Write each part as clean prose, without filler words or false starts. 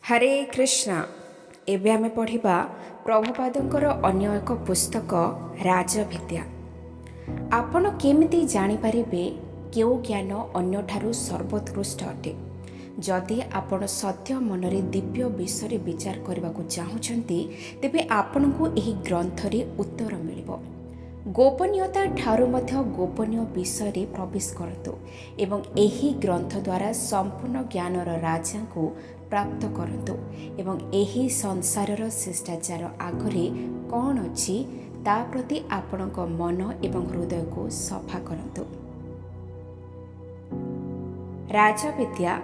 हरे कृष्ण। एबे आमे पढ़िबा प्रभुपादंकर अन्य एक पुस्तक राजविद्या। आपण केमिति जानि पारिबे केउ ज्ञान अन्यठारु सर्वोत्कृष्ट अटे। जदि आपण सत्य मनरे दिव्य विषय विचार करबाकू चाहुछंती तेबे आपणकू एही ग्रंथरे उत्तर मिलिबो। गोपनीयता ठारू मध्य गोपनीय विषय रे प्रवेश करतु एवं एही ग्रंथ द्वारा संपूर्ण ज्ञानर राजा को प्राप्त करतु एवं एही संसारर शिष्टाचार आगरे कौन अछि ता प्रति आपणक मन एवं हृदय को सफा करतु। राजविद्या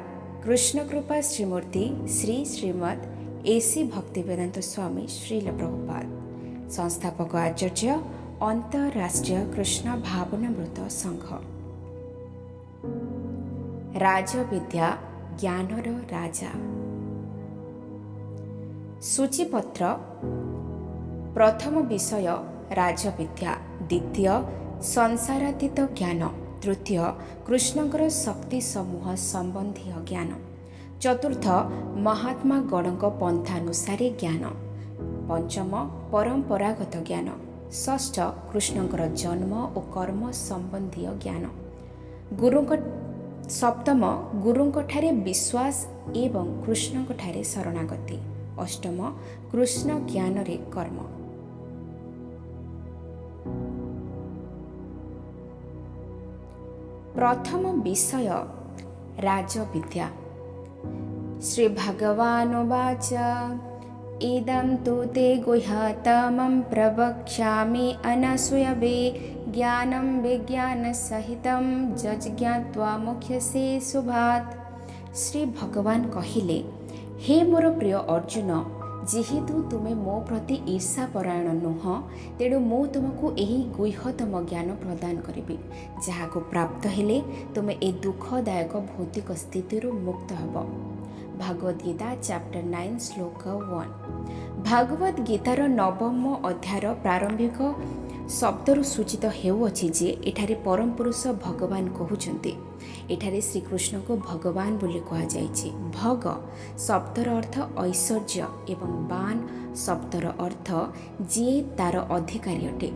कृष्ण कृपा श्रीमूर्ति श्री श्रीमद एसी भक्तिवेदांत स्वामी श्रील प्रभुपाद संस्थापक आचार्य अंतरराष्ट्रीय कृष्ण भावनामृत संघ। राजविद्या ज्ञानर राजा। सूचीपत्र प्रथम विषय राजविद्या, द्वितीय संसारातीत ज्ञान, तृतीय कृष्णଙ୍କର शक्ति समूह संबंधी ज्ञान, चतुर्थ महात्मा गणक पंथानुसारे ज्ञान, पंचम परंपरागत ज्ञान, षष्ठ कृष्णଙ୍କର जन्म और कर्म संबंधी ज्ञान, सप्तम गुरुंठारे विश्वास एवं कृष्णंठारे शरणागति, अष्टम कृष्ण ज्ञान रे कर्म। प्रथम विषय राजविद्या। श्री भगवानुवाच इदं तु ते गुह्यतमं प्रवक्ष्यामि अनसूयवे ज्ञानं विज्ञानसहितं जज्ञात्वा मुख्यसे शुभात्। श्री भगवान कहिले, हे मोर प्रिय अर्जुन, जेहेतु तुमे मो प्रति ईर्षापरायण नुह तेणु मु तुमको एही गुह्यतम ज्ञान प्रदान करिबि, जहाको प्राप्त हेले तुमे ए दुखदायक भौतिक स्थितिरु मुक्त हब। भागवत गीता चैप्टर 9 श्लोक 1। भागवत गीतार नवम अध्यायर प्रारंभिक शब्दरू सूचित हेउअछि जे एठारे परम पुरुष भगवान कहउछन्ति। एठारे श्रीकृष्ण को भगवान बोली कहा जाइछि। भग शब्दर अर्थ ऐश्वर्य एवं बान शब्दर अर्थ जे तार अधिकारी अटे।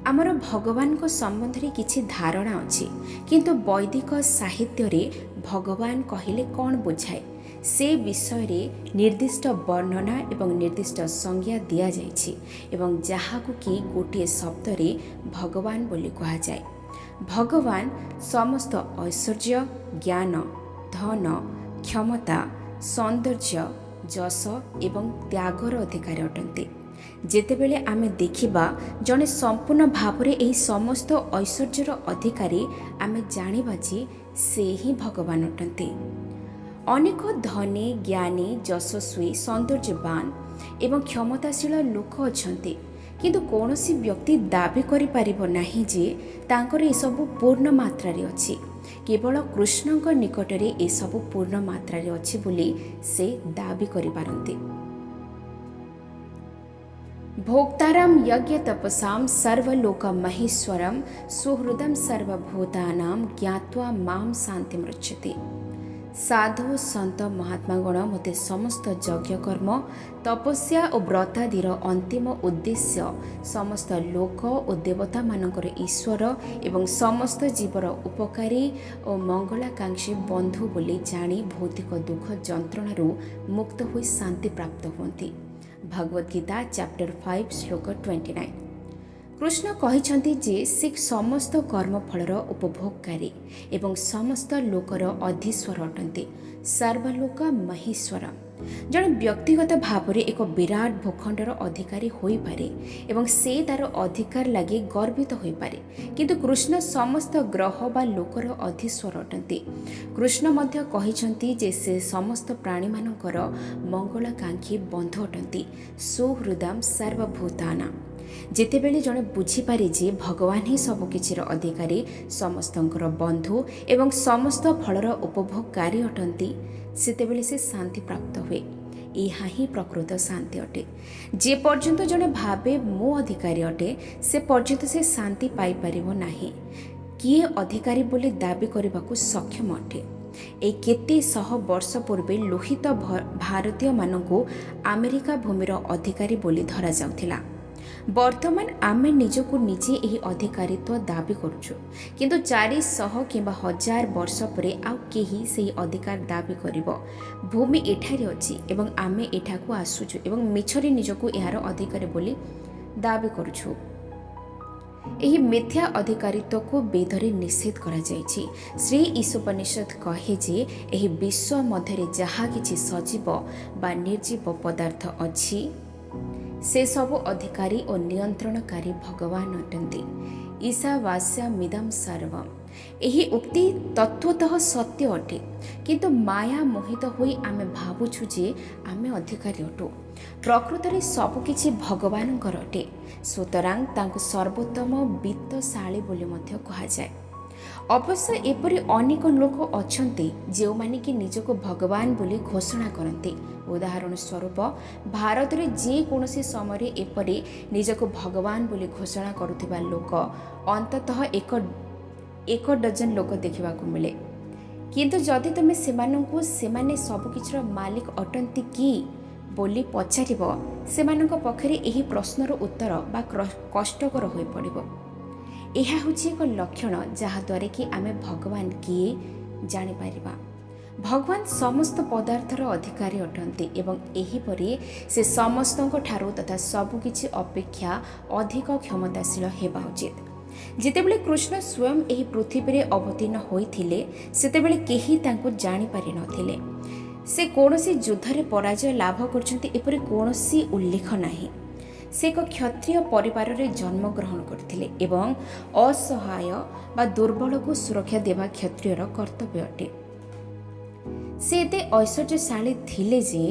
आमर भगवान को संबंध रे किछि धारणा अछि, किंतु वैदिक साहित्य रे भगवान कहिले कौन बुझाए से विषय रे निर्दिष्ट वर्णना एवं निर्दिष्ट संज्ञा दिया जाइछि एवं जहाकु कि गोटे शब्द रे भगवान बोली कहा जाए। भगवान समस्त ऐश्वर्य, ज्ञान, धन, क्षमता, सौंदर्य, जस एवं त्यागर अधिकारी अटंती। जेतेबेले आमे देखिबा जने संपूर्ण भावरे एही समस्त ऐश्वर्यर अधिकारी आमे जानिबा जे से ही भगवान अटंती। अनेक धनी, ज्ञानी, यशस्वी, सौंदर्यवान एवं क्षमताशील लोक अछंती, किंतु कौनसी व्यक्ति दाबी करि परिबो नाही जे तांकर ए सब पूर्ण मात्रा रे अछि। केवल कृष्णଙ୍କ निकटरे ए सब पूर्ण मात्रा रे अछि बोली से दाबी करि पारंती। भोक्तारं यज्ञ तपसां सर्वलोक महेश्वरं सुहृदं सर्वभूतानां ज्ञात्वा मां शान्तिमृच्छति। साधु संत महात्मागण मते समस्त यज्ञ कर्म तपस्या और व्रतादिर अंतिम उद्देश्य समस्त लोक और देवता मानकर ईश्वर एवं समस्त जीवर उपकारी और मंगलाकांक्षी बंधु बोली जानी भौतिक दुख जंत्रणारू मुक्त हुई शांति प्राप्त हुअन्ति। भागवत गीता चैप्टर 5 श्लोक 29। कृष्ण कहिछन्ति जे से समस्त कर्मफलर उपभोगकारी एवं समस्त लोकर अधीश्वर अटंती, सर्वलोक महेश्वर। जन व्यक्तिगत भाव में एक विराट भूखंडर अधिकारी होई पारे एवं से तार अधिकार लगी गर्वित होई पारे, किंतु कृष्ण समस्त ग्रह बा लोकर अधीश्वर अटंती। कृष्ण मध्य कहिछन्ति जे से समस्त प्राणी मानकर मंगलाकांक्षी बंधु अटंती, सुहृदम सर्वभूतानां। जेतेबेले जने बुझीपारे जे भगवान ही सबकिछिर अधिकारी, समस्तंकर बंधु एवं समस्त फलर उपभोगकारी अटंती, सेतेबेले से शांति प्राप्त हुए। यह ही प्रकृत शांति अटे। जे पर्यंत जने भावे मो अधिकारी अटे से पर्यंत से शांति पाई परिबो नाही। किए अधिकारी बोली दाबी करबाकू सक्षम अटे। ए केते शह वर्ष पूर्वे लोहित भारतीय मानकु अमेरिका भूमिर अधिकारी बोली धरा जाउथिला। वर्तमान आमे निजको निजे एही अधिकारित्व दाबी करूछु, किंतु 400 किंबा 1000 वर्ष परे आउ केही सेही अधिकार दाबी करिवो। भूमि एठारे अछि एवं आमे एठाकू आसुछु एवं मिछरे निजको एहार अधिकारी बोली दाबी करूछु। एही मिथ्या अधिकारित्व को वेदरे निषेध करा जायछि। श्री ईशोपनिषद कहे जे एही विश्व मध्यरे जहा किछि सजीव बा निर्जीव पदार्थ अछि से सब अधिकारी और नियंत्रणकारी भगवान अटंती। ईशावास्यमिदं सर्वम। एही उक्ति तत्वतः सत्य अटे, किंतु माया मोहित होई आमे भाबुछु जे आमे अधिकारी अटु। प्रकृतरे सबकिछि भगवानଙ୍କର अटे, सुतरां तांको सर्वोत्तम वित्तशाळी बोली मध्य कहा जाए। अवश्य एपरि अनेक लोक अछंती जेउमाने कि निजको भगवान बोली घोषणा करते। उदाहरण स्वरूप भारत रे जे कोनोसी समय एपरि निजको भगवान बोली घोषणा करुथिबा लोक अंततः एक डजन लोक देखा मिले। किंतु जदि तुम सेमाने सबकिछिर मालिक अटंती कि बोली पचारिब, सेमानक पखरे एही प्रश्नर उत्तर बा कष्टकर होई पड़िबो। एहा होछि एक लक्षण जहाद्वारा कि आमे भगवान किए जानि पारिबा। भगवान समस्त पदार्थर अधिकारी अटंती एवं एहीपरि से समस्तଙ୍କ ठारू तथा सबकिछि अपेक्षा अधिक क्षमताशील हेबा उचित। जेतेबेले कृष्ण स्वयं एही पृथ्वी रे अवतीर्ण होइथिले सेतेबेले केही तांको जानि पारि नथिले। से कोनोसी युद्धरे पराजय लाभ करछन्ती एपरि कोनोसी उल्लेख नाही। से एक क्षत्रिय परिवार रे जन्म ग्रहण करथिले एवं असहाय बा दुर्बल को सुरक्षा देवा क्षत्रियर कर्तव्य अटे। से एते ऐश्वर्यशाली थिले जे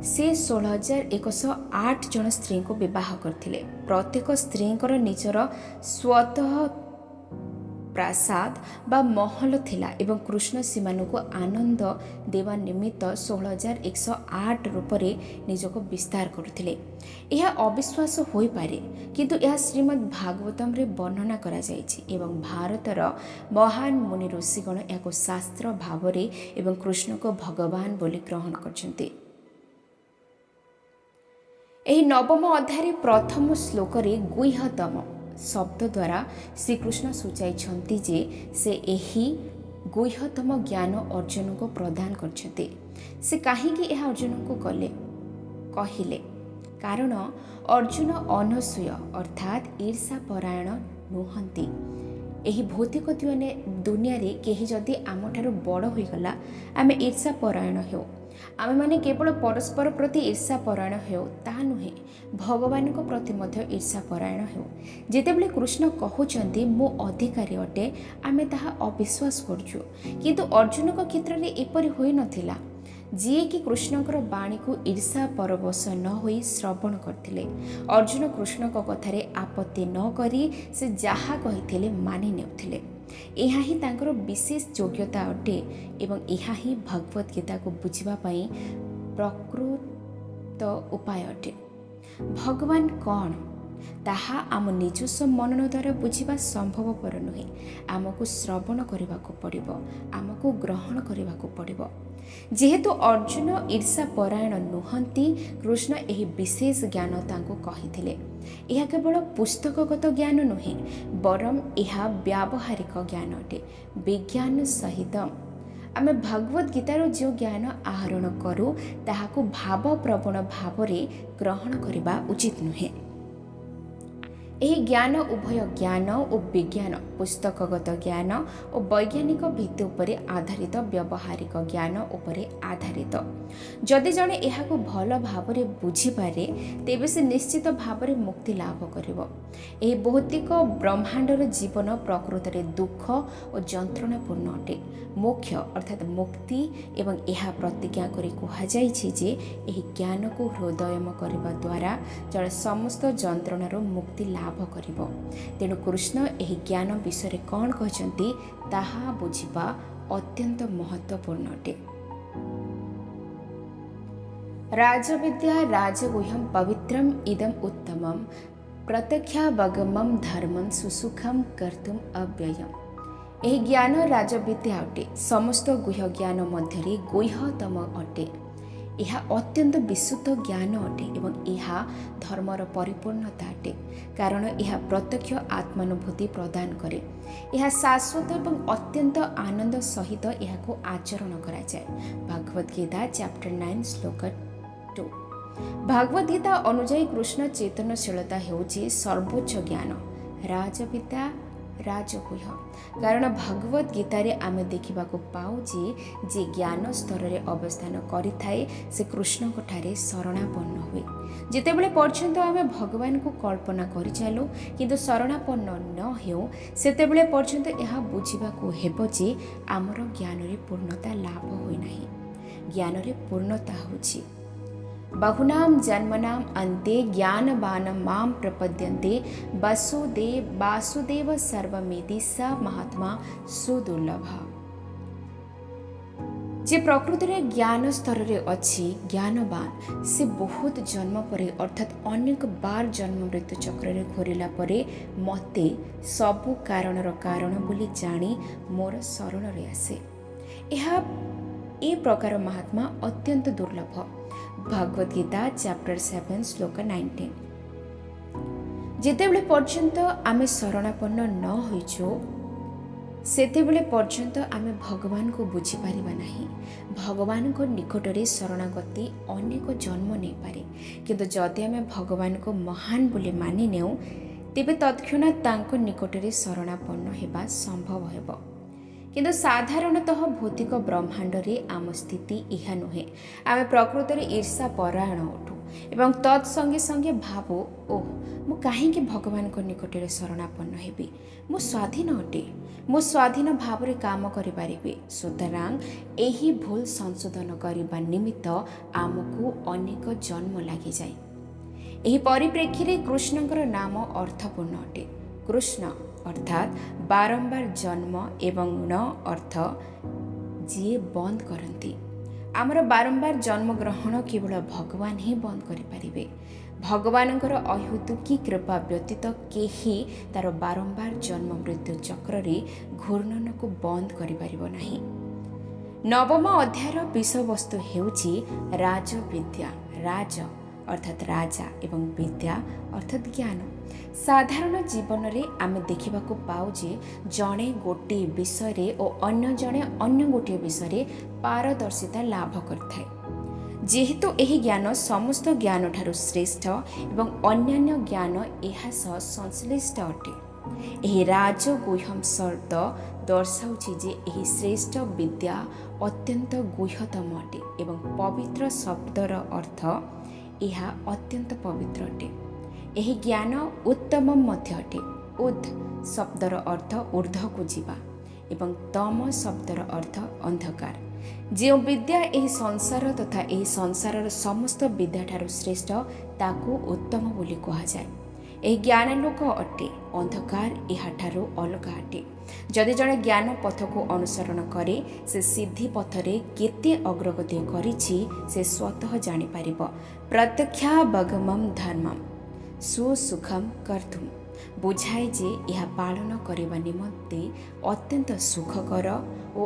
से 16,108 जन स्त्री को विवाह करथिले। प्रत्येक स्त्रीଙ୍କର ନିଜର स्वतः प्रासाद बा महल थिला एवं कृष्ण सीमानକୁ आनंद देवा निमित्त 16,108 रूपरे निजको विस्तार करथिले। यह अविश्वास होई पारे, किंतु यह श्रीमद् भागवतम रे वर्णना करा जायछि एवं भारतर महान मुनि ऋषिगण याको शास्त्र भावरे एवं कृष्ण को भगवान बोली ग्रहण करछन्ते। एही नवम अध्याय प्रथम श्लोक रे गुह्यतम शब्द द्वारा श्रीकृष्ण सूचाई जे से एही गुह्यतम ज्ञान अर्जुन को प्रदान करछते। से कहीं यह अर्जुन को कले कहिले, कारण अर्जुन अनसूय अर्थात ईर्षा परायण नुहंती। एही भौतिक दुनिया रे केही जदि आमठारु बड़ होइगला आमे ईर्षा परायण हेउ। आमे माने केवल परस्पर प्रति ईर्षा परायण हेउ ता नुहे, भगवान को प्रति मध्य ईर्षा परायण हेउ। जेतेबेले कृष्ण कहउचंती मो अधिकारी अटे आमे ताहा अविश्वास करछु, किंतु अर्जुन को क्षेत्र रे एपरि होई नथिला। जी कि कृष्णकर बाणी को ईर्षा परवश न होई श्रवण करथिले। अर्जुन कृष्ण को कथारे आपत्ति न करी से जहा कहिथिले मानि नेउथिले। यह ही तांकर विशेष योग्यता अटे एवं यह ही भगवत गीता को बुझिबा पई प्रकृत उपाय अटे। भगवान कौन ताहा आम निजस्व मनन द्वारा बुझिबा संभवपर नुहे। आमको श्रवण करबाको पड़िबो, आमको ग्रहण करबाको पड़िबो। जेहेतु अर्जुन ईर्षा परायण नुहंती, कृष्ण एही विशेष ज्ञान तांको कहिथिले। यह केवल पुस्तकगत ज्ञान नुहे, बरम यह व्यावहारिक ज्ञान अटे। विज्ञान सहित आमे भगवत गीतार जो ज्ञान आहरण करू ताहाको भावप्रवण भावरे ग्रहण करबा उचित नुहे। एही ज्ञान उभय ज्ञान और विज्ञान, पुस्तकगत ज्ञान और वैज्ञानिक भित्ति उपरे आधारित व्यावहारिक ज्ञान उपरे आधारित। जदि जणे एहाको भल भावरे बुझी पारे तेबे से निश्चित भावरे मुक्ति लाभ करिवो। एही भौतिक ब्रह्मांडर जीवन प्रकृत रे दुख और जंत्रणापूर्ण अटे। मोक्ष अर्थात मुक्ति एवं यह प्रतिज्ञा करी कहा जाइछि जे एही ज्ञान को हृदयम करबा द्वारा जड़े समस्त जंत्रणार मुक्ति लाभ करिवो। तेणु कृष्ण एही ज्ञान विषय कौन कहचंती ताहा बुझिबा अत्यंत महत्वपूर्ण अटे। राजविद्या राजगुह्यम पवित्रम इदम उत्तमम प्रत्यक्षावगमम धर्मं सुसुखम कर्तुम अव्ययम। ଏହି ଜ୍ଞାନ ରାଜବିଦ୍ୟା ଅଟେ। ସମସ୍ତ ଗୁହ୍ୟ ଜ୍ଞାନ ମଧ୍ୟରେ ଗୁହ୍ୟତମ ଅଟେ। ଏହା ଅତ୍ୟନ୍ତ ବିଶୁଦ୍ଧ ଜ୍ଞାନ ଅଟେ ଏବଂ ଏହା ଧର୍ମର ପରିପୂର୍ଣ୍ଣତା ଅଟେ, କାରଣ ଏହା ପ୍ରତ୍ୟକ୍ଷ ଆତ୍ମାନୁଭୂତି ପ୍ରଦାନ କରେ। ଏହା ଶାଶ୍ୱତ ଏବଂ ଅତ୍ୟନ୍ତ ଆନନ୍ଦ ସହିତ ଏହାକୁ ଆଚରଣ କରାଯାଏ। ଭାଗବତ ଗୀତା ଚାପ୍ଟର 9 ଶ୍ଲୋକ 2। ଭାଗବତ ଗୀତା ଅନୁଯାୟୀ କୃଷ୍ଣ ଚୈତନ୍ୟଶୀଳତା ହେଉଛି ସର୍ବୋଚ୍ଚ ଜ୍ଞାନ, ରାଜବିଦ୍ୟା, ରାଜଗୁହ୍ୟ। କାରଣ ଭଗବତ ଗୀତାରେ ଆମେ ଦେଖିବାକୁ ପାଉ ଯେ ଯିଏ ଜ୍ଞାନ ସ୍ତରରେ ଅବସ୍ଥାନ କରିଥାଏ ସେ କୃଷ୍ଣଙ୍କଠାରେ ଶରଣାପନ୍ନ ହୁଏ। ଯେତେବେଳେ ପର୍ଯ୍ୟନ୍ତ ଆମେ ଭଗବାନଙ୍କୁ କଳ୍ପନା କରିଚାଲୁ କିନ୍ତୁ ଶରଣାପନ୍ନ ନ ହେଉ, ସେତେବେଳେ ପର୍ଯ୍ୟନ୍ତ ଏହା ବୁଝିବାକୁ ହେବ ଯେ ଆମର ଜ୍ଞାନରେ ପୂର୍ଣ୍ଣତା ଲାଭ ହୋଇନାହିଁ। ଜ୍ଞାନରେ ପୂର୍ଣ୍ଣତା ହେଉଛି ବହୁନାମ ଜନ୍ମନାମ ଅନ୍ତେ ଜ୍ଞାନବାନ ମାମ୍ ପ୍ରପଦ୍ୟନ୍ତେ ବାସୁଦେବ ସର୍ବମିତି ସ ମହାତ୍ମା ସୁଦୁର୍ଲଭ। ଯେ ପ୍ରକୃତିରେ ଜ୍ଞାନ ସ୍ତରରେ ଅଛି, ଜ୍ଞାନବାନ, ସେ ବହୁତ ଜନ୍ମ ପରେ ଅର୍ଥାତ୍ ଅନେକ ବାର ଜନ୍ମ ମୃତ୍ୟୁ ଚକ୍ରରେ ଘୂରିଲା ପରେ ମୋତେ ସବୁ କାରଣର କାରଣ ବୋଲି ଜାଣି ମୋର ଶରଣରେ ଆସେ। ଏ ପ୍ରକାର ମହାତ୍ମା ଅତ୍ୟନ୍ତ ଦୁର୍ଲଭ। ଭାଗବତ ଗୀତା ଚାପ୍ଟର 7 ଶ୍ଲୋକ 19। ଯେତେବେଳେ ପର୍ଯ୍ୟନ୍ତ ଆମେ ଶରଣାପନ୍ନ ନ ହୋଇଛୁ, ସେତେବେଳେ ପର୍ଯ୍ୟନ୍ତ ଆମେ ଭଗବାନଙ୍କୁ ବୁଝିପାରିବା ନାହିଁ। ଭଗବାନଙ୍କ ନିକଟରେ ଶରଣାଗତି ଅନେକ ଜନ୍ମ ନେଇପାରେ, କିନ୍ତୁ ଯଦି ଆମେ ଭଗବାନଙ୍କୁ ମହାନ ବୋଲି ମାନି ନେଉ, ତେବେ ତତ୍କ୍ଷଣାତ୍ ତାଙ୍କ ନିକଟରେ ଶରଣାପନ୍ନ ହେବା ସମ୍ଭବ ହେବ। କିନ୍ତୁ ସାଧାରଣତଃ ଭୌତିକ ବ୍ରହ୍ମାଣ୍ଡରେ ଆମ ସ୍ଥିତି ଏହା ନୁହେଁ। ଆମେ ପ୍ରକୃତରେ ଈର୍ଷା ପରାୟଣ ଅଟୁ ଏବଂ ତତ୍ ସଙ୍ଗେ ସଙ୍ଗେ ଭାବୁ, ମୁଁ କାହିଁକି ଭଗବାନଙ୍କ ନିକଟରେ ଶରଣାପନ୍ନ ହେବି? ମୁଁ ସ୍ୱାଧୀନ ଅଟେ, ମୁଁ ସ୍ୱାଧୀନ ଭାବରେ କାମ କରିପାରିବି। ସୁତରାଂ ଏହି ଭୁଲ ସଂଶୋଧନ କରିବା ନିମିତ୍ତ ଆମକୁ ଅନେକ ଜନ୍ମ ଲାଗିଯାଏ। ଏହି ପରିପ୍ରେକ୍ଷୀରେ କୃଷ୍ଣଙ୍କର ନାମ ଅର୍ଥପୂର୍ଣ୍ଣ ଅଟେ। କୃଷ୍ଣ ଅର୍ଥାତ୍ ବାରମ୍ବାର ଜନ୍ମ ଏବଂ ନ ଅର୍ଥ ଯିଏ ବନ୍ଦ କରନ୍ତି। ଆମର ବାରମ୍ବାର ଜନ୍ମଗ୍ରହଣ କେବଳ ଭଗବାନ ହିଁ ବନ୍ଦ କରିପାରିବେ। ଭଗବାନଙ୍କର ଅହେତୁକୀ କୃପା ବ୍ୟତୀତ କେହି ତାର ବାରମ୍ବାର ଜନ୍ମ ମୃତ୍ୟୁ ଚକ୍ରରେ ଘୂର୍ଣ୍ଣନକୁ ବନ୍ଦ କରିପାରିବ ନାହିଁ। ନବମ ଅଧ୍ୟାୟର ବିଷୟବସ୍ତୁ ହେଉଛି ରାଜବିଦ୍ୟା। ରାଜ ଅର୍ଥାତ୍ ରାଜା ଏବଂ ବିଦ୍ୟା ଅର୍ଥାତ୍ ଜ୍ଞାନ। ସାଧାରଣ ଜୀବନରେ ଆମେ ଦେଖିବାକୁ ପାଉ ଯେ ଜଣେ ଗୋଟିଏ ବିଷୟରେ ଓ ଅନ୍ୟ ଜଣେ ଅନ୍ୟ ଗୋଟିଏ ବିଷୟରେ ପାରଦର୍ଶିତା ଲାଭ କରିଥାଏ। ଯେହେତୁ ଏହି ଜ୍ଞାନ ସମସ୍ତ ଜ୍ଞାନଠାରୁ ଶ୍ରେଷ୍ଠ ଏବଂ ଅନ୍ୟାନ୍ୟ ଜ୍ଞାନ ଏହା ସହ ସଂଶ୍ଳିଷ୍ଟ ଅଟେ, ଏହି ରାଜଗୁହ୍ୟମ ଶବ୍ଦ ଦର୍ଶାଉଛି ଯେ ଏହି ଶ୍ରେଷ୍ଠ ବିଦ୍ୟା ଅତ୍ୟନ୍ତ ଗୁହ୍ୟତମ ଅଟେ ଏବଂ ପବିତ୍ର ଶବ୍ଦର ଅର୍ଥ ଏହା ଅତ୍ୟନ୍ତ ପବିତ୍ର ଅଟେ। ଏହି ଜ୍ଞାନ ଉତ୍ତମ ମଧ୍ୟ ଅଟେ। ଉଦ୍ ଶବ୍ଦର ଅର୍ଥ ଊର୍ଦ୍ଧ୍ୱକୁ ଯିବା ଏବଂ ତମ ଶବ୍ଦର ଅର୍ଥ ଅନ୍ଧକାର। ଯେଉଁ ବିଦ୍ୟା ଏହି ସଂସାର ତଥା ଏହି ସଂସାରର ସମସ୍ତ ବିଦ୍ୟାଠାରୁ ଶ୍ରେଷ୍ଠ, ତାକୁ ଉତ୍ତମ ବୋଲି କୁହାଯାଏ। ଏହି ଜ୍ଞାନାଲୋକ ଅଟେ, ଅନ୍ଧକାର ଏହାଠାରୁ ଅଲଗା ଅଟେ। ଯଦି ଜଣେ ଜ୍ଞାନ ପଥକୁ ଅନୁସରଣ କରେ, ସେ ସିଦ୍ଧି ପଥରେ କେତେ ଅଗ୍ରଗତି କରିଛି ସେ ସ୍ୱତଃ ଜାଣିପାରିବ। ପ୍ରତ୍ୟକ୍ଷାବଗମଂ ଧର୍ମମ୍ ସୁସୁଖମ୍ କର୍ତ୍ତୁମ୍ ବୁଝାଏ ଯେ ଏହା ପାଳନ କରିବା ନିମନ୍ତେ ଅତ୍ୟନ୍ତ ସୁଖକର ଓ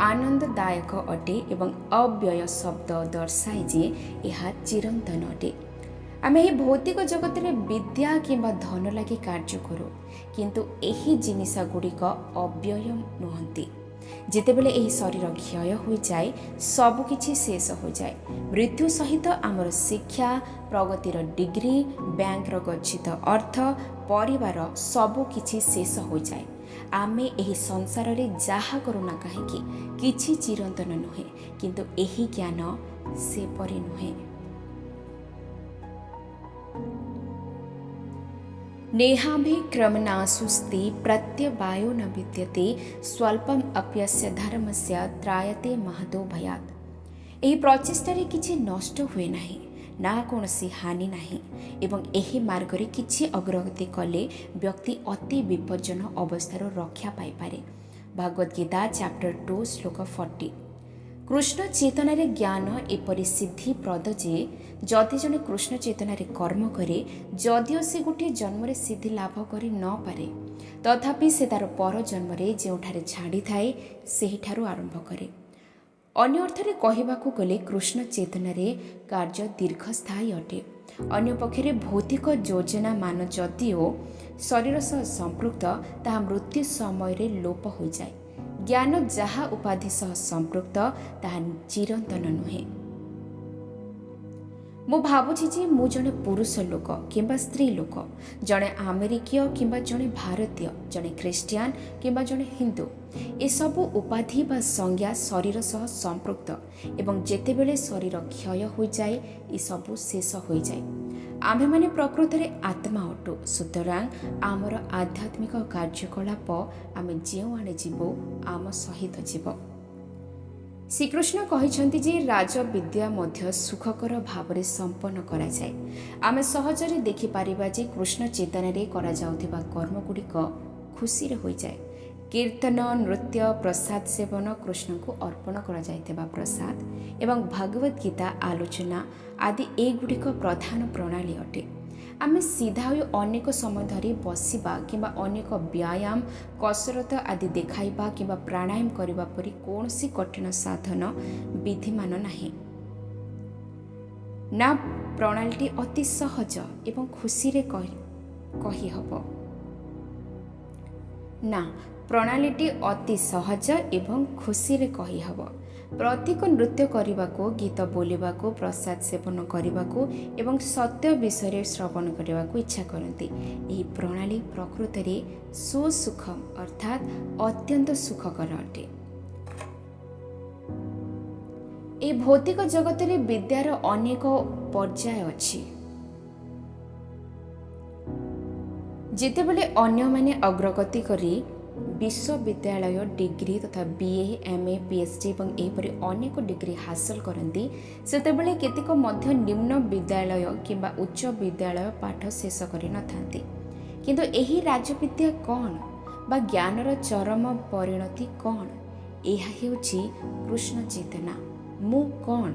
ଆନନ୍ଦଦାୟକ ଅଟେ ଏବଂ ଅବ୍ୟୟ ଶବ୍ଦ ଦର୍ଶାଏ ଯେ ଏହା ଚିରନ୍ତନ ଅଟେ। ଆମେ ଏହି ଭୌତିକ ଜଗତରେ ବିଦ୍ୟା କିମ୍ବା ଧନ ଲାଗି କାର୍ଯ୍ୟ କରୁ, କିନ୍ତୁ ଏହି ଜିନିଷ ଗୁଡ଼ିକ ଅବ୍ୟୟ ନୁହନ୍ତି। ଯେତେବେଳେ ଏହି ଶରୀର କ୍ଷୟ ହୋଇଯାଏ, ସବୁକିଛି ଶେଷ ହୋଇଯାଏ। ମୃତ୍ୟୁ ସହିତ ଆମର ଶିକ୍ଷା, ପ୍ରଗତିର ଡିଗ୍ରୀ, ବ୍ୟାଙ୍କର ଗଚ୍ଛିତ ଅର୍ଥ, ପରିବାର ସବୁକିଛି ଶେଷ ହୋଇଯାଏ। ଆମେ ଏହି ସଂସାରରେ ଯାହା କରୁନା କାହିଁକି କିଛି ଚିରନ୍ତନ ନୁହେଁ, କିନ୍ତୁ ଏହି ଜ୍ଞାନ ସେପରି ନୁହେଁ। नेहाभिक्रमणासुस्ते प्रत्यवायो न विद्यते स्वल्पम अप्यस्य धर्मस्य त्रायते महतो भयात्। ଏହି ପ୍ରଚେଷ୍ଟାରେ କିଛି ନଷ୍ଟ ହୁଏ ନାହିଁ, ନା କୌଣସି ହାନି ନାହିଁ ଏବଂ ଏହି ମାର୍ଗରେ କିଛି ଅଗ୍ରଗତି କଲେ ବ୍ୟକ୍ତି ଅତି ବିପଜ୍ଜନ ଅବସ୍ଥାରୁ ରକ୍ଷା ପାଇପାରେ। ଭାଗବତ ଗୀତା ଚାପ୍ଟର 2 ଶ୍ଲୋକ 40। କୃଷ୍ଣ ଚେତନାରେ ଜ୍ଞାନ ଏପରି ସିଦ୍ଧିପ୍ରଦ ଯେ ଯଦି ଜଣେ କୃଷ୍ଣ ଚେତନାରେ କର୍ମ କରେ, ଯଦିଓ ସେ ଗୋଟିଏ ଜନ୍ମରେ ସିଦ୍ଧି ଲାଭ କରି ନପାରେ, ତଥାପି ସେ ତା'ର ପର ଜନ୍ମରେ ଯେଉଁଠାରେ ଛାଡ଼ିଥାଏ ସେହିଠାରୁ ଆରମ୍ଭ କରେ। ଅନ୍ୟ ଅର୍ଥରେ କହିବାକୁ ଗଲେ କୃଷ୍ଣ ଚେତନାରେ କାର୍ଯ୍ୟ ଦୀର୍ଘସ୍ଥାୟୀ ଅଟେ। ଅନ୍ୟପକ୍ଷରେ ଭୌତିକ ଯୋଜନା ମାନ ଯଦିଓ ଶରୀର ସହ ସମ୍ପୃକ୍ତ, ତାହା ମୃତ୍ୟୁ ସମୟରେ ଲୋପ ହୋଇଯାଏ। ଜ୍ଞାନ ଯାହା ଉପାଧି ସହ ସମ୍ପୃକ୍ତ ତାହା ଚିରନ୍ତନ ନୁହେଁ। ମୁଁ ଭାବୁଛି ଯେ ମୁଁ ଜଣେ ପୁରୁଷ ଲୋକ କିମ୍ବା ସ୍ତ୍ରୀ ଲୋକ, ଜଣେ ଆମେରିକୀୟ କିମ୍ବା ଜଣେ ଭାରତୀୟ, ଜଣେ ଖ୍ରୀଷ୍ଟିଆନ କିମ୍ବା ଜଣେ ହିନ୍ଦୁ, ଏସବୁ ଉପାଧି ବା ସଂଜ୍ଞା ଶରୀର ସହ ସମ୍ପୃକ୍ତ ଏବଂ ଯେତେବେଳେ ଶରୀର କ୍ଷୟ ହୋଇଯାଏ ଏସବୁ ଶେଷ ହୋଇଯାଏ। ଆମ୍ଭେମାନେ ପ୍ରକୃତରେ ଆତ୍ମା ଅଟୁ। ସୁତରାଂ ଆମର ଆଧ୍ୟାତ୍ମିକ କାର୍ଯ୍ୟକଳାପ ଆମେ ଯେଉଁଆଡ଼େ ଯିବୁ ଆମ ସହିତ ଯିବ। ଶ୍ରୀକୃଷ୍ଣ କହିଛନ୍ତି ଯେ ରାଜବିଦ୍ୟା ମଧ୍ୟ ସୁଖକର ଭାବରେ ସମ୍ପନ୍ନ କରାଯାଏ। ଆମେ ସହଜରେ ଦେଖିପାରିବା ଯେ କୃଷ୍ଣ ଚେତନାରେ କରାଯାଉଥିବା କର୍ମଗୁଡ଼ିକ ଖୁସିରେ ହୋଇଯାଏ। କୀର୍ତ୍ତନ, ନୃତ୍ୟ, ପ୍ରସାଦ ସେବନ, କୃଷ୍ଣଙ୍କୁ ଅର୍ପଣ କରାଯାଇଥିବା ପ୍ରସାଦ ଏବଂ ଭଗବତ ଗୀତା ଆଲୋଚନା ଆଦି ଏଗୁଡ଼ିକ ପ୍ରଧାନ ପ୍ରଣାଳୀ ଅଟେ। ଆମେ ସିଧା ହୋଇ ଅନେକ ସମୟ ଧରି ବସିବା କିମ୍ବା ଅନେକ ବ୍ୟାୟାମ, କସରତ ଆଦି ଦେଖାଇବା କିମ୍ବା ପ୍ରାଣାୟାମ କରିବା ପରି କୌଣସି କଠିନ ସାଧନ ବିଧିମାନ ନାହିଁ। ନା, ପ୍ରଣାଳୀଟି ଅତି ସହଜ ଏବଂ ଖୁସିରେ କହିହେବ। ନା, ପ୍ରଣାଳୀଟି ଅତି ସହଜ ଏବଂ ଖୁସିରେ କହିହେବ। ପ୍ରତ୍ୟେକ ନୃତ୍ୟ କରିବାକୁ, ଗୀତ ବୋଲିବାକୁ, ପ୍ରସାଦ ସେବନ କରିବାକୁ ଏବଂ ସତ୍ୟ ବିଷୟରେ ଶ୍ରବଣ କରିବାକୁ ଇଚ୍ଛା କରନ୍ତି। ଏହି ପ୍ରଣାଳୀ ପ୍ରକୃତରେ ସୁସୁଖମ ଅର୍ଥାତ୍ ଅତ୍ୟନ୍ତ ସୁଖକର ଅଟେ। ଏହି ଭୌତିକ ଜଗତରେ ବିଦ୍ୟାର ଅନେକ ପର୍ଯ୍ୟାୟ ଅଛି। ଯେତେବେଳେ ଅନ୍ୟମାନେ ଅଗ୍ରଗତି କରି ବିଶ୍ୱବିଦ୍ୟାଳୟ ଡିଗ୍ରୀ ତଥା BA, MA, PhD ଏବଂ ଏହିପରି ଅନେକ ଡିଗ୍ରୀ ହାସଲ କରନ୍ତି, ସେତେବେଳେ କେତେକ ମଧ୍ୟ ନିମ୍ନ ବିଦ୍ୟାଳୟ କିମ୍ବା ଉଚ୍ଚ ବିଦ୍ୟାଳୟ ପାଠ ଶେଷ କରିନଥାନ୍ତି। କିନ୍ତୁ ଏହି ରାଜବିଦ୍ୟା କ'ଣ ବା ଜ୍ଞାନର ଚରମ ପରିଣତି କ'ଣ? ଏହା ହେଉଛି କୃଷ୍ଣ ଚେତନା। ମୁଁ କ'ଣ?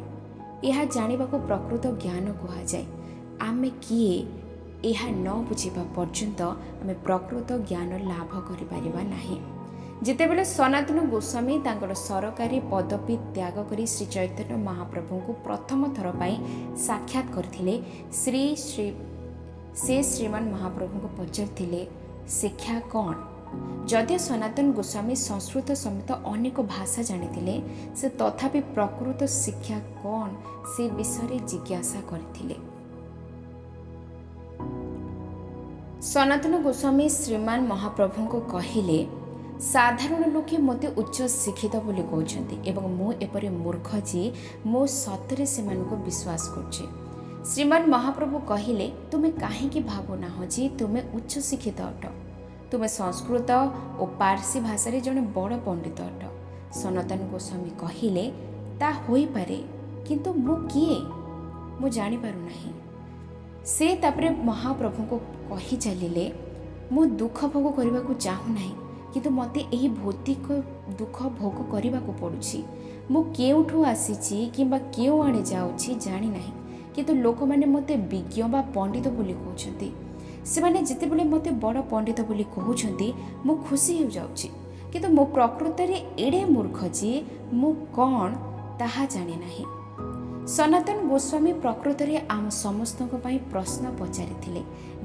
ଏହା ଜାଣିବାକୁ ପ୍ରକୃତ ଜ୍ଞାନ କୁହାଯାଏ। ଆମେ କିଏ ଏହା ନ ବୁଝିବା ପର୍ଯ୍ୟନ୍ତ ଆମେ ପ୍ରକୃତ ଜ୍ଞାନ ଲାଭ କରିପାରିବା ନାହିଁ। ଯେତେବେଳେ ସନାତନ ଗୋସ୍ୱାମୀ ତାଙ୍କର ସରକାରୀ ପଦବୀ ତ୍ୟାଗ କରି ଶ୍ରୀ ଚୈତନ୍ୟ ମହାପ୍ରଭୁଙ୍କୁ ପ୍ରଥମ ଥର ପାଇଁ ସାକ୍ଷାତ କରିଥିଲେ, ସେ ଶ୍ରୀମାନ ମହାପ୍ରଭୁଙ୍କୁ ପଚାରିଥିଲେ, ଶିକ୍ଷା କ'ଣ? ଯଦିଓ ସନାତନ ଗୋସ୍ୱାମୀ ସଂସ୍କୃତ ସମେତ ଅନେକ ଭାଷା ଜାଣିଥିଲେ, ସେ ତଥାପି ପ୍ରକୃତ ଶିକ୍ଷା କ'ଣ ସେ ବିଷୟରେ ଜିଜ୍ଞାସା କରିଥିଲେ। ସନାତନ ଗୋସ୍ୱାମୀ ଶ୍ରୀମାନ ମହାପ୍ରଭୁଙ୍କୁ କହିଲେ, ସାଧାରଣ ଲୋକେ ମୋତେ ଉଚ୍ଚ ଶିକ୍ଷିତ ବୋଲି କହୁଛନ୍ତି ଏବଂ ମୁଁ ଏପରି ମୂର୍ଖ ଯେ ମୁଁ ସତରେ ସେମାନଙ୍କୁ ବିଶ୍ୱାସ କରୁଛି। ଶ୍ରୀମାନ ମହାପ୍ରଭୁ କହିଲେ, ତୁମେ କାହିଁକି ଭାବୁନାହଁ ଯେ ତୁମେ ଉଚ୍ଚ ଶିକ୍ଷିତ ଅଟ? ତୁମେ ସଂସ୍କୃତ ଓ ପାର୍ସୀ ଭାଷାରେ ଜଣେ ବଡ଼ ପଣ୍ଡିତ ଅଟ। ସନାତନ ଗୋସ୍ୱାମୀ କହିଲେ, ତା ହୋଇପାରେ, କିନ୍ତୁ ମୁଁ କିଏ? ମୁଁ ଜାଣିପାରୁନାହିଁ। ସେ ତାପରେ ମହାପ୍ରଭୁଙ୍କୁ କହି ଚାଲିଲେ, ମୁଁ ଦୁଃଖ ଭୋଗ କରିବାକୁ ଚାହୁଁନାହିଁ, କିନ୍ତୁ ମୋତେ ଏହି ଭୌତିକ ଦୁଃଖ ଭୋଗ କରିବାକୁ ପଡ଼ୁଛି। ମୁଁ କେଉଁଠୁ ଆସିଛି କିମ୍ବା କେଉଁ ଆଡ଼େ ଯାଉଛି ଜାଣିନାହିଁ, କିନ୍ତୁ ଲୋକମାନେ ମୋତେ ବିଜ୍ଞ ବା ପଣ୍ଡିତ ବୋଲି କହୁଛନ୍ତି। ସେମାନେ ଯେତେବେଳେ ମୋତେ ବଡ଼ ପଣ୍ଡିତ ବୋଲି କହୁଛନ୍ତି ମୁଁ ଖୁସି ହୋଇଯାଉଛି, କିନ୍ତୁ ମୁଁ ପ୍ରକୃତରେ ଏଡ଼େ ମୂର୍ଖ ଯେ ମୁଁ କ'ଣ ତାହା ଜାଣିନାହିଁ। ସନାତନ ଗୋସ୍ୱାମୀ ପ୍ରକୃତରେ ଆମ ସମସ୍ତଙ୍କ ପାଇଁ ପ୍ରଶ୍ନ ପଚାରିଥିଲେ,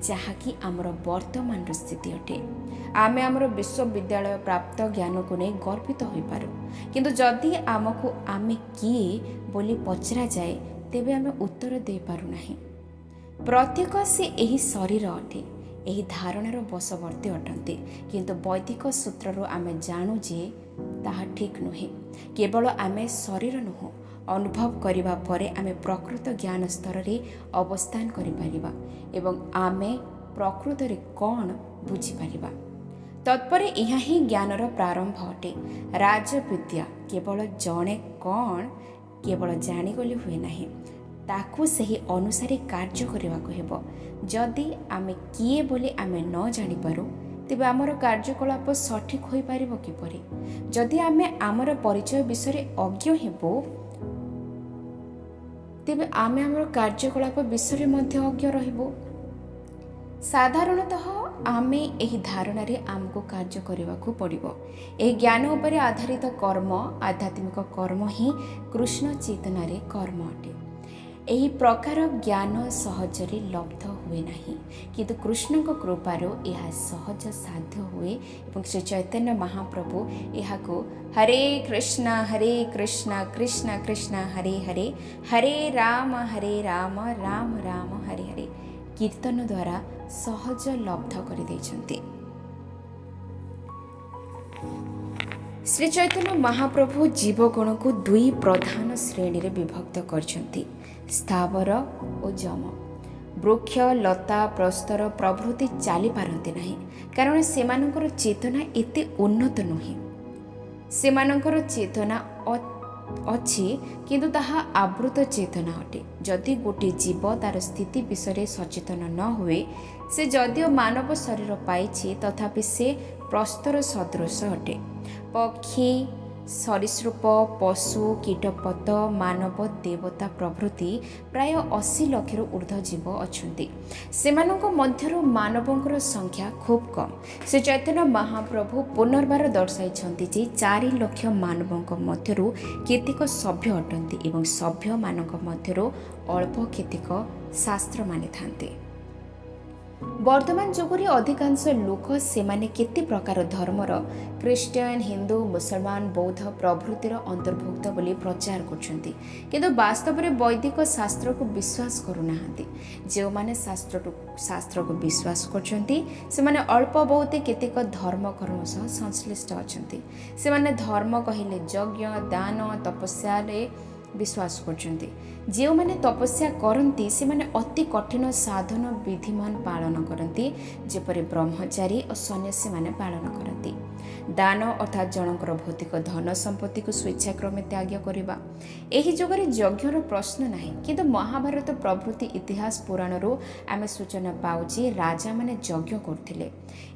ଯାହାକି ଆମର ବର୍ତ୍ତମାନର ସ୍ଥିତି ଅଟେ। ଆମେ ଆମର ବିଶ୍ୱବିଦ୍ୟାଳୟ ପ୍ରାପ୍ତ ଜ୍ଞାନକୁ ନେଇ ଗର୍ବିତ ହୋଇପାରୁ, କିନ୍ତୁ ଯଦି ଆମକୁ ଆମେ କିଏ ବୋଲି ପଚରାଯାଏ, ତେବେ ଆମେ ଉତ୍ତର ଦେଇପାରୁନାହିଁ। ପ୍ରତ୍ୟେକ ସେ ଏହି ଶରୀର ଅଟେ, ଏହି ଧାରଣାର ବଶବର୍ତ୍ତୀ ଅଟନ୍ତି, କିନ୍ତୁ ବୈଦିକ ସୂତ୍ରରୁ ଆମେ ଜାଣୁ ଯେ ତାହା ଠିକ୍ ନୁହେଁ। କେବଳ ଆମେ ଶରୀର ନୁହଁ, ଅନୁଭବ କରିବା ପରେ ଆମେ ପ୍ରକୃତ ଜ୍ଞାନ ସ୍ତରରେ ଅବସ୍ଥାନ କରିପାରିବା ଏବଂ ଆମେ ପ୍ରକୃତରେ କ'ଣ ବୁଝିପାରିବା। ତତ୍ପରେ ଏହା ହିଁ ଜ୍ଞାନର ପ୍ରାରମ୍ଭ ଅଟେ। ରାଜବିଦ୍ୟା କେବଳ ଜଣେ କ'ଣ କେବଳ ଜାଣିଗଲେ ହୁଏ ନାହିଁ, ତାକୁ ସେହି ଅନୁସାରେ କାର୍ଯ୍ୟ କରିବାକୁ ହେବ। ଯଦି ଆମେ କିଏ ବୋଲି ଆମେ ନ ଜାଣିପାରୁ, ତେବେ ଆମର କାର୍ଯ୍ୟକଳାପ ସଠିକ୍ ହୋଇପାରିବ କିପରି? ଯଦି ଆମେ ଆମର ପରିଚୟ ବିଷୟରେ ଅଜ୍ଞ ହେବୁ, ତେବେ ଆମେ ଆମର କାର୍ଯ୍ୟକଳାପ ବିଷୟରେ ମଧ୍ୟ ଅଜ୍ଞ ରହିବୁ। ସାଧାରଣତଃ आमे एही धारणारे आमको कार्य करने पड़ो। यह ज्ञान उपरे आधारित कर्म आध्यात्मिक कर्म ही कृष्ण चेतनार कर्म अटे। यही प्रकार ज्ञान सहजरे लब्ध हुए नहीं, किंतु कृष्ण कृपार यह सहज साध्य हुए। और श्री चैतन्य महाप्रभु यह हरे कृष्ण कृष्ण कृष्ण हरे हरे, हरे राम राम राम हरे हरे कीर्तन द्वारा सहज लब्ध कर देइछन्ति। श्री चैतन्य महाप्रभु जीवगण को दुई प्रधान श्रेणी रे विभक्त करछन्ति, स्थावर और जम। वृक्ष लता प्रस्तर प्रभृति चली पारती नहीं, कारण सेमानंकर चेतना एते उन्नत नुहे। सेमानंकर चेतना अच्छी किंतु ताहा आवृत चेतना अटे। जदि गोटे जीव तार स्थिति विषय सचेतन न हुए, से जदिओ मानव शरीर पाइछि तथापि से प्रस्तर सदृश अटे। पक्षी सरीसृप पशु कीटपत मानव देवता प्रभृति प्राय 80 लाख ऊर्ध्व जीव अछंती। सेमानंको मध्यरु मानवंकर संख्या खूब कम। श्री चैतन्य महाप्रभु पुनर्बार दर्शाइछन्ति जे 4 लाख मानवंक मध्यरु केतेक सभ्य अटंती एवं सभ्य मानक मध्यरु अल्प केतेक शास्त्र मानि थान्ते। वर्तमान जुगरे अधिकांश लोक सेमाने केते प्रकार धर्मर ख्रीस्टियन हिंदू मुसलमान बौद्ध प्रभृतिर अंतर्भुक्त बोली प्रचार करछन्ति, किंतु वास्तव में वैदिक शास्त्र को विश्वास करूनाहांती। जो माने शास्त्र को विश्वास करछन्ति से माने अल्प बहुत केतेक धर्म कर्म सह संश्लिष्ट अछन्ति। से माने धर्म कहिले यज्ञ दान तपस्या रे विश्वास करछन्ति। जो माने तपस्या करती से माने अति कठिन साधन विधिमान पालन करती, जेपरि ब्रह्मचारी और सन्यासी माने पालन करती। दान अर्थात जनकर भौतिक धन संपत्ति को स्वेच्छाक्रमे त्याग करवा। एही जुगरे यज्ञर प्रश्न नाही, किंतु महाभारत प्रभृति इतिहास पुराणरू आमे सूचना पाउछि राजा माने यज्ञ करथिले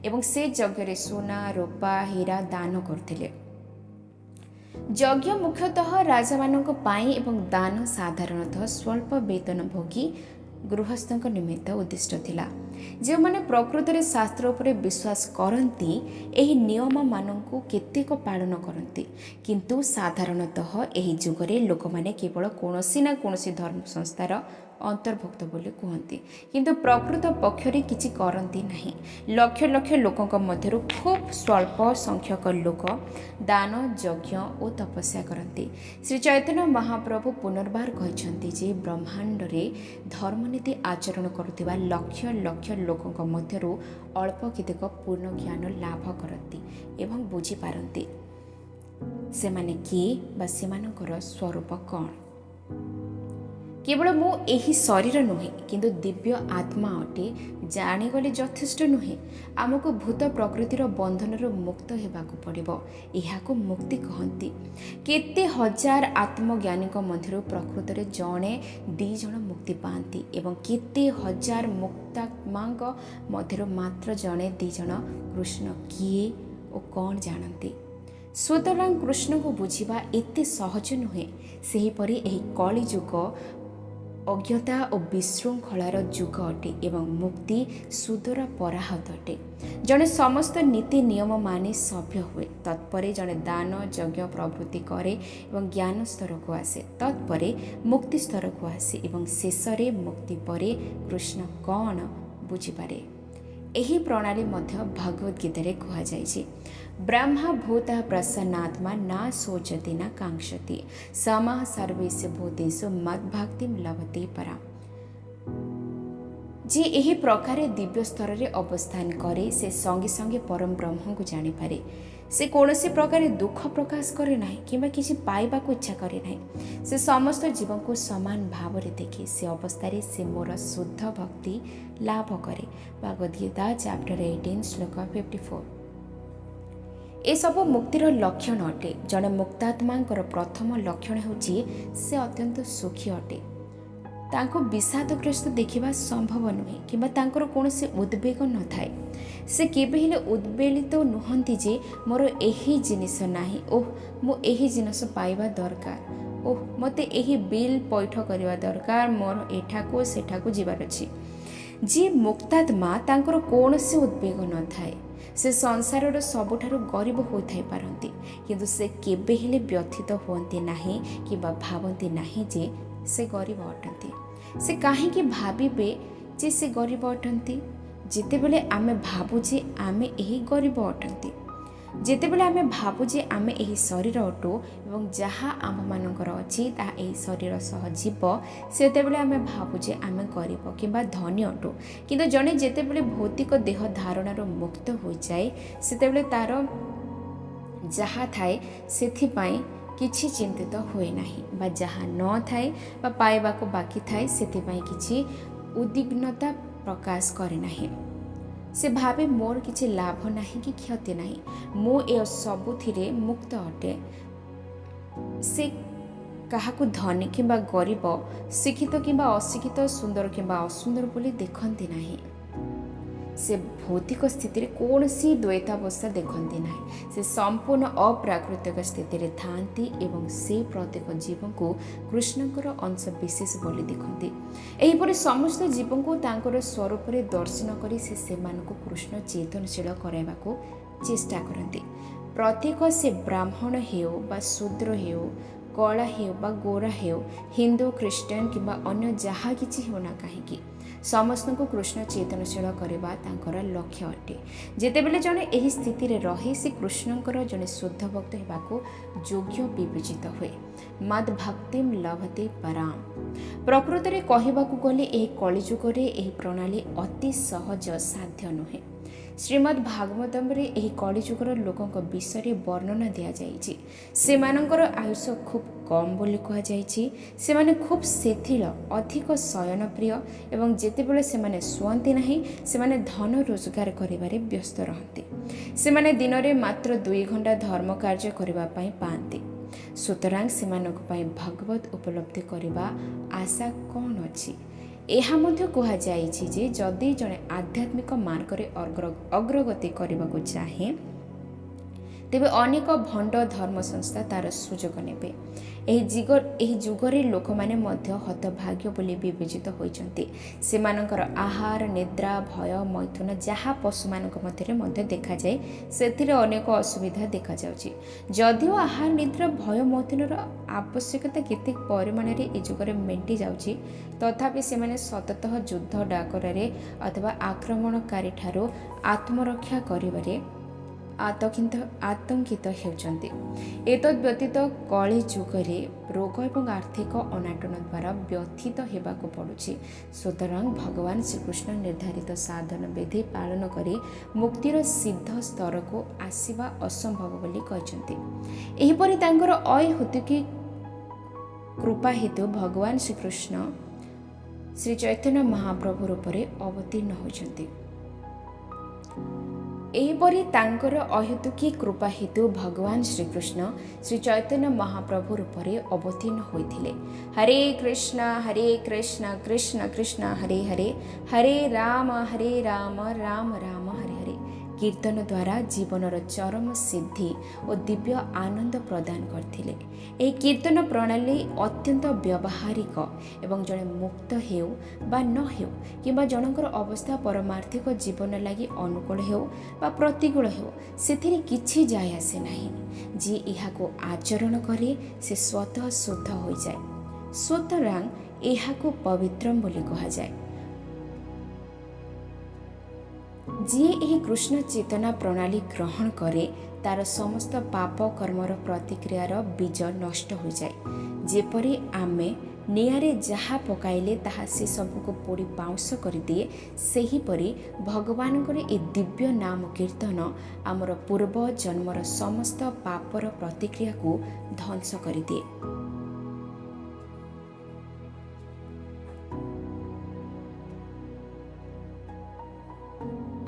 एवं से यज्ञरे सोना रूपा हीरा दान करथिले। यज्ञ मुख्यतः राजा मानक पाई एवं दान साधारणतः स्वल्प वेतन भोगी गृहस्थक निमित्त उद्दिष्ट थिला। जो माने प्रकृत रे शास्त्र उपरे विश्वास करती एही नियम मानकु केतेक पालन करती, किंतु साधारणतः एही जुगरे लोक माने केवल कोनोसी ना कोनोसी धर्म संस्थार अंतर्भुक्त बोली कहती, किंतु प्रकृत पक्षरे किछि करती नहीं। लक्ष लक्ष लोकक मध्यरु खूब स्वल्प संख्यक लोक दान यज्ञ और तपस्या करती। श्री चैतन्य महाप्रभु पुनर्बार कहते जे ब्रह्मांड रे धर्मनीति आचरण करुवा लक्ष लक्ष लोकक मध्यरु अल्प केतेक पूर्ण ज्ञान लाभ करती एवं बुझी पारती सेमाने किए बा सेमानकर स्वरूप कौन। केवल मु एही शरीर नुहे किंतु दिव्य आत्मा अटे जाणीगले यथेष्ट नुहे। आमको भूत प्रकृतिर बंधन मुक्त होगाक पड़ो, यह मुक्ति कहती। केते हजार आत्मज्ञानी मध्य प्रकृत में जड़े दी जन मुक्ति पाती एवं केते हजार मुक्तात्मा मध्य मात्र जड़े दी जन कृष्ण किए और कौन जानती। सुतरां कृष्ण को बुझा एते सहज नुहे। सेहीपरि एही कली जुग अज्ञता और विशृंखलार जुग अटे एवं मुक्ति सुदूर पराहत अटे। जड़े समस्त नीति नियम मानि सभ्य हुए, तत्परे जड़े दान यज्ञ प्रभृति करे एवं ज्ञान स्तर को आसे, तत्परे मुक्ति स्तर को आसे एवं शेषरे मुक्ति परे कृष्ण कौन बुझीपारे। एही प्रणाली मध्य भगवद गीता रे कहा जायछि, ब्रह्मा भूतः प्रसन्नात्मा न शोचति न कांक्षति समः सर्वेषु भूतेषु मद्भक्तिं लभते परा। जे एही प्रकार दिव्य स्तर रे अवस्थान करे से संगे संगे परम ब्रह्म को जानी पारे। से कौनसी प्रकार दुख प्रकाश करे नाही किंबा किसी पाइबा को इच्छा करे नाही। से समस्त जीवन को समान भाव रे देखे, से अवस्था से मोर शुद्ध भक्ति लाभ करे। भगवद गीता चैप्टर 18 श्लोक 54। ए सब मुक्तिर लक्षण अटे। जड़े मुक्तात्मांकर प्रथम लक्षण होची से अत्यंत सुखी अटे। तांको विषादग्रस्त देखा संभव नुहे किंबा तांकर कौनसी उद्वेग न थाए। से केबे हेले उद्वेलित नुहंती जे मोर एही जिनिस नाही, ओह मु एही जिनिस पाइबा दरकार, ओह मते एही बिल पैठ करवा दरकार, मोर एठाको सेठाको जीवार अछि। ଯିଏ ମୁକ୍ତାତ୍ମା ତାଙ୍କର କୌଣସି ଉଦ୍ବେଗ ନଥାଏ। ସେ ସଂସାରର ସବୁଠାରୁ ଗରିବ ହୋଇଥାଇପାରନ୍ତି, କିନ୍ତୁ ସେ କେବେ ହେଲେ ବ୍ୟଥିତ ହୁଅନ୍ତି ନାହିଁ କିମ୍ବା ଭାବନ୍ତି ନାହିଁ ଯେ ସେ ଗରିବ ଅଟନ୍ତି। ସେ କାହିଁକି ଭାବିବେ ଯେ ସେ ଗରିବ ଅଟନ୍ତି? ଯେତେବେଳେ ଆମେ ଭାବୁ ଯେ ଆମେ ଏହି ଗରିବ ଅଟନ୍ତି, ଯେତେବେଳେ ଆମେ ଭାବୁ ଯେ ଆମେ ଏହି ଶରୀର ଅଟୁ ଏବଂ ଯାହା ଆମମାନଙ୍କର ଅଛି ତାହା ଏହି ଶରୀର ସହ ଯିବ, ସେତେବେଳେ ଆମେ ଭାବୁ ଯେ ଆମେ ଗରିବ କିମ୍ବା ଧନୀ ଅଟୁ। କିନ୍ତୁ ଜଣେ ଯେତେବେଳେ ଭୌତିକ ଦେହ ଧାରଣାରୁ ମୁକ୍ତ ହୋଇଯାଏ, ସେତେବେଳେ ତାର ଯାହା ଥାଏ ସେଥିପାଇଁ କିଛି ଚିନ୍ତିତ ହୁଏ ନାହିଁ, ବା ଯାହା ନଥାଏ ବା ପାଇବାକୁ ବାକି ଥାଏ ସେଥିପାଇଁ କିଛି ଉଦ୍ବିଗ୍ନତା ପ୍ରକାଶ କରେ ନାହିଁ। ସେ ଭାବେ ମୋର କିଛି ଲାଭ ନାହିଁ କି କ୍ଷତି ନାହିଁ, ମୁଁ ଏ ସବୁଥିରେ ମୁକ୍ତ ଅଟେ। ସେ କାହାକୁ ଧନୀ କିମ୍ବା ଗରିବ, ଶିକ୍ଷିତ କିମ୍ବା ଅଶିକ୍ଷିତ, ସୁନ୍ଦର କିମ୍ବା ଅସୁନ୍ଦର ବୋଲି ଦେଖନ୍ତି ନାହିଁ। ସେ ଭୌତିକ ସ୍ଥିତିରେ କୌଣସି ଦ୍ୱୈତାବସ୍ଥା ଦେଖନ୍ତି ନାହିଁ। ସେ ସମ୍ପୂର୍ଣ୍ଣ ଅପ୍ରାକୃତିକ ସ୍ଥିତିରେ ଥାଆନ୍ତି ଏବଂ ସେ ପ୍ରତ୍ୟେକ ଜୀବଙ୍କୁ କୃଷ୍ଣଙ୍କର ଅଂଶ ବିଶେଷ ବୋଲି ଦେଖନ୍ତି। ଏହିପରି ସମସ୍ତ ଜୀବଙ୍କୁ ତାଙ୍କର ସ୍ୱରୂପରେ ଦର୍ଶନ କରି ସେ ସେମାନଙ୍କୁ କୃଷ୍ଣ ଚେତନଶୀଳ କରାଇବାକୁ ଚେଷ୍ଟା କରନ୍ତି। ପ୍ରତ୍ୟେକ ସେ ବ୍ରାହ୍ମଣ ହେଉ ବା ଶୂଦ୍ର ହେଉ, କଳା ହେଉ ବା ଗୋରା ହେଉ, ହିନ୍ଦୁ, ଖ୍ରୀଷ୍ଟିଆନ କିମ୍ବା ଅନ୍ୟ ଯାହା କିଛି ହେଉନା କାହିଁକି, ସମସ୍ତଙ୍କୁ କୃଷ୍ଣ ଚେତନଶୀଳ କରିବା ତାଙ୍କର ଲକ୍ଷ୍ୟ ଅଟେ। ଯେତେବେଳେ ଜଣେ ଏହି ସ୍ଥିତିରେ ରହେ, ସେ କୃଷ୍ଣଙ୍କର ଜଣେ ଶୁଦ୍ଧ ଭକ୍ତ ହେବାକୁ ଯୋଗ୍ୟ ବିବେଚିତ ହୁଏ। ମଦ୍ ଭକ୍ତିମ୍ ଲଭତେ ପରାମ୍। ପ୍ରକୃତରେ କହିବାକୁ ଗଲେ ଏହି କଳିଯୁଗରେ ଏହି ପ୍ରଣାଳୀ ଅତି ସହଜ ସାଧ୍ୟ ନୁହେଁ। ଶ୍ରୀମଦ୍ ଭାଗବତମରେ ଏହି କଳିଯୁଗର ଲୋକଙ୍କ ବିଷୟରେ ବର୍ଣ୍ଣନା ଦିଆଯାଇଛି। ସେମାନଙ୍କର ଆୟୁଷ ଖୁବ୍ କମ୍ ବୋଲି କୁହାଯାଇଛି। ସେମାନେ ଖୁବ୍ ଶିଥିଳ, ଅଧିକ ଶୟନପ୍ରିୟ ଏବଂ ଯେତେବେଳେ ସେମାନେ ଶୁଅନ୍ତି ନାହିଁ, ସେମାନେ ଧନ ରୋଜଗାର କରିବାରେ ବ୍ୟସ୍ତ ରହନ୍ତି। ସେମାନେ ଦିନରେ ମାତ୍ର 2 ଘଣ୍ଟା ଧର୍ମ କାର୍ଯ୍ୟ କରିବା ପାଇଁ ପାଆନ୍ତି। ସୁତରାଂ ସେମାନଙ୍କ ପାଇଁ ଭଗବତ ଉପଲବ୍ଧି କରିବା ଆଶା କ'ଣ ଅଛି? ଏହା ମଧ୍ୟ କୁହାଯାଇଛି ଯେ ଯଦି ଜଣେ ଆଧ୍ୟାତ୍ମିକ ମାର୍ଗରେ ଅଗ୍ରଗତି କରିବାକୁ ଚାହେଁ, ତେବେ ଅନେକ ଭଣ୍ଡ ଧର୍ମ ସଂସ୍ଥା ତାର ସୁଯୋଗ ନେବେ। ଏହି ଯୁଗରେ ଲୋକମାନେ ମଧ୍ୟ ହତଭାଗ୍ୟ ବୋଲି ବିବେଚିତ ହୋଇଛନ୍ତି। ସେମାନଙ୍କର ଆହାର, ନିଦ୍ରା, ଭୟ, ମୈଥୁନ ଯାହା ପଶୁମାନଙ୍କ ମଧ୍ୟରେ ମଧ୍ୟ ଦେଖାଯାଏ, ସେଥିରେ ଅନେକ ଅସୁବିଧା ଦେଖାଯାଉଛି। ଯଦିଓ ଆହାର, ନିଦ୍ରା, ଭୟ, ମୈଥୁନର ଆବଶ୍ୟକତା କେତେ ପରିମାଣରେ ଏ ଯୁଗରେ ମେଣ୍ଟି ଯାଉଛି, ତଥାପି ସେମାନେ ସତତଃ ଯୁଦ୍ଧ ଡାକରାରେ ଅଥବା ଆକ୍ରମଣକାରୀଠାରୁ ଆତ୍ମରକ୍ଷା କରିବାରେ ଆତଙ୍କିତ ହେଉଛନ୍ତି। ଏତଦ୍ ବ୍ୟତୀତ କଳି ଯୁଗରେ ରୋଗ ଏବଂ ଆର୍ଥିକ ଅନାଟନ ଦ୍ୱାରା ବ୍ୟଥିତ ହେବାକୁ ପଡ଼ୁଛି। ସୁତରାଂ ଭଗବାନ ଶ୍ରୀକୃଷ୍ଣ ନିର୍ଦ୍ଧାରିତ ସାଧନ ବିଧି ପାଳନ କରି ମୁକ୍ତିର ସିଦ୍ଧ ସ୍ତରକୁ ଆସିବା ଅସମ୍ଭବ ବୋଲି କହିଛନ୍ତି। ଏହିପରି ତାଙ୍କର ଅହେତୁକ କୃପା ହେତୁ ଭଗବାନ ଶ୍ରୀକୃଷ୍ଣ ଶ୍ରୀ ଚୈତନ୍ୟ ମହାପ୍ରଭୁ ରୂପରେ ଅବତୀର୍ଣ୍ଣ ହୋଇଛନ୍ତି। ଏହିପରି ତାଙ୍କର ଅହେତୁକୀ କୃପା ହେତୁ ଭଗବାନ ଶ୍ରୀକୃଷ୍ଣ ଶ୍ରୀ ଚୈତନ୍ୟ ମହାପ୍ରଭୁ ରୂପରେ ଅବତୀର୍ଣ୍ଣ ହୋଇଥିଲେ। ହରେ କୃଷ୍ଣ କୃଷ୍ଣ କୃଷ୍ଣ ହରେ ହରେ, ହରେ ରାମ ରାମ ରାମ ହରେ ହରେ କୀର୍ତ୍ତନ ଦ୍ୱାରା ଜୀବନର ଚରମ ସିଦ୍ଧି ଓ ଦିବ୍ୟ ଆନନ୍ଦ ପ୍ରଦାନ କରିଥିଲେ। ଏହି କୀର୍ତ୍ତନ ପ୍ରଣାଳୀ ଅତ୍ୟନ୍ତ ବ୍ୟବହାରିକ ଏବଂ ଜଣେ ମୁକ୍ତ ହେଉ ବା ନ ହେଉ କିମ୍ବା ଜଣଙ୍କର ଅବସ୍ଥା ପରମାର୍ଥିକ ଜୀବନ ଲାଗି ଅନୁକୂଳ ହେଉ ବା ପ୍ରତିକୂଳ ହେଉ, ସେଥିରେ କିଛି ଯାଏ ଆସେ ନାହିଁ। ଯିଏ ଏହାକୁ ଆଚରଣ କରେ ସେ ସ୍ୱତଃ ଶୁଦ୍ଧ ହୋଇଯାଏ। ସୁତରାଂ ଏହାକୁ ପବିତ୍ରମ ବୋଲି କୁହାଯାଏ। ଯିଏ ଏହି କୃଷ୍ଣ ଚେତନା ପ୍ରଣାଳୀ ଗ୍ରହଣ କରେ, ତାର ସମସ୍ତ ପାପ କର୍ମର ପ୍ରତିକ୍ରିୟାର ବୀଜ ନଷ୍ଟ ହୋଇଯାଏ। ଯେପରି ଆମେ ନିଆଁରେ ଯାହା ପକାଇଲେ ତାହା ସେ ସବୁକୁ ପୋଡ଼ି ପାଉଁଶ କରିଦିଏ, ସେହିପରି ଭଗବାନଙ୍କର ଏ ଦିବ୍ୟ ନାମ କୀର୍ତ୍ତନ ଆମର ପୂର୍ବ ଜନ୍ମର ସମସ୍ତ ପାପର ପ୍ରତିକ୍ରିୟାକୁ ଧ୍ୱଂସ କରିଦିଏ।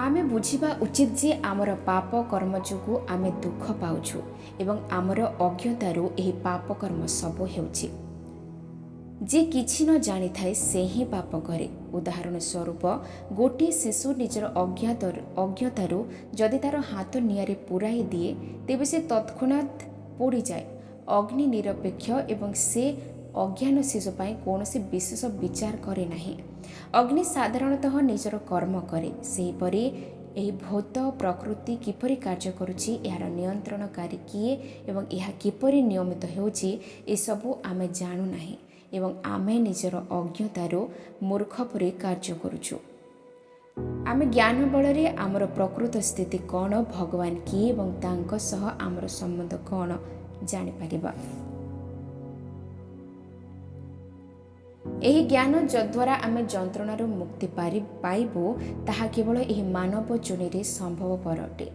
ଆମେ ବୁଝିବା ଉଚିତ ଯେ ଆମର ପାପ କର୍ମ ଯୋଗୁଁ ଆମେ ଦୁଃଖ ପାଉଛୁ ଏବଂ ଆମର ଅଜ୍ଞତାରୁ ଏହି ପାପ କର୍ମ ସବୁ ହେଉଛି। ଯେ କିଛି ନ ଜାଣିଥାଏ ସେ ହିଁ ପାପ କରେ। ଉଦାହରଣ ସ୍ୱରୂପ, ଗୋଟିଏ ଶିଶୁ ନିଜର ଅଜ୍ଞତାରୁ ଯଦି ତାର ହାତ ନିଆଁରେ ପୁରାଇ ଦିଏ, ତେବେ ସେ ତତ୍କ୍ଷଣାତ୍ ପୋଡ଼ିଯାଏ। ଅଗ୍ନି ନିରପେକ୍ଷ ଏବଂ ସେ अज्ञान शिशु कौन विशेष विचार करे नहीं। अग्नि साधारणतः निजर कर्म करे सेहीपरि यही भौत प्रकृति किपरि कार्य करुछि, यार नियंत्रणकारी किए एवं यह किपरि नियमित होछि एसबु आमे जाणु नाही एवं आमे निजर अज्ञतारो मूर्ख परि कार्य करुछु। आमे ज्ञान बल आमर प्रकृत स्थिति कौन, भगवान किए एवं तांको सह आमर संबंध कौन जानि परिबा। एही ज्ञान जद्वारा आमे जंत्रणार मुक्ति पाइबु ताहा केवल एही मानव जोनि संभवपर अटे।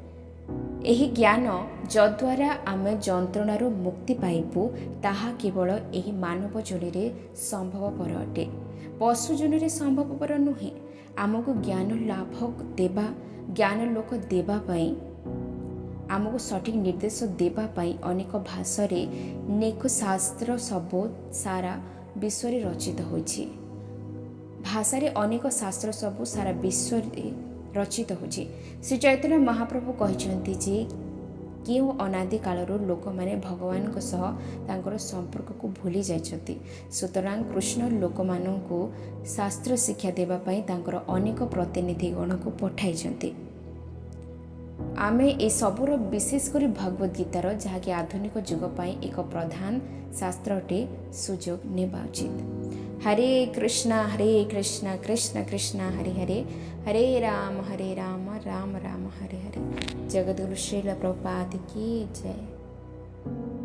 एही ज्ञान जद्वारा आमे जंत्रणार मुक्ति पाइबु ताहा केवल एही मानव जोनि संभवपर अटे, पशु जोनि संभवपर नुहे। आमको ज्ञान लाभ देवा, ज्ञान लोक देवाई, आमको सठिक निर्देश देवाई अनेक भाषा नेक शास्त्र सब सारा विश्व रचित होछि। भाषा रे अनेक शास्त्र सब सारा विश्व रचित होछि। श्री चैतन्य महाप्रभु कहते जे क्यों अनादि कालर लोक माने भगवान को सह तांकर संपर्क को भूली जाइछथि। सुतरां कृष्ण लोक माननकु शास्त्र शिक्षा देबा पई तांकर अनेक प्रतिनिधि गण को पठाइछथि। आमे ए सबुर विशेष करी भगवत गीतार जहाँकि आधुनिक जुग पाई एक प्रधान शास्त्रटे सुजोग नेबा उचित। हरे कृष्णा कृष्ण कृष्ण हरे हरे, हरे राम राम राम हरे हरे। जगद्गुरु श्रील प्रभुपाद की जय।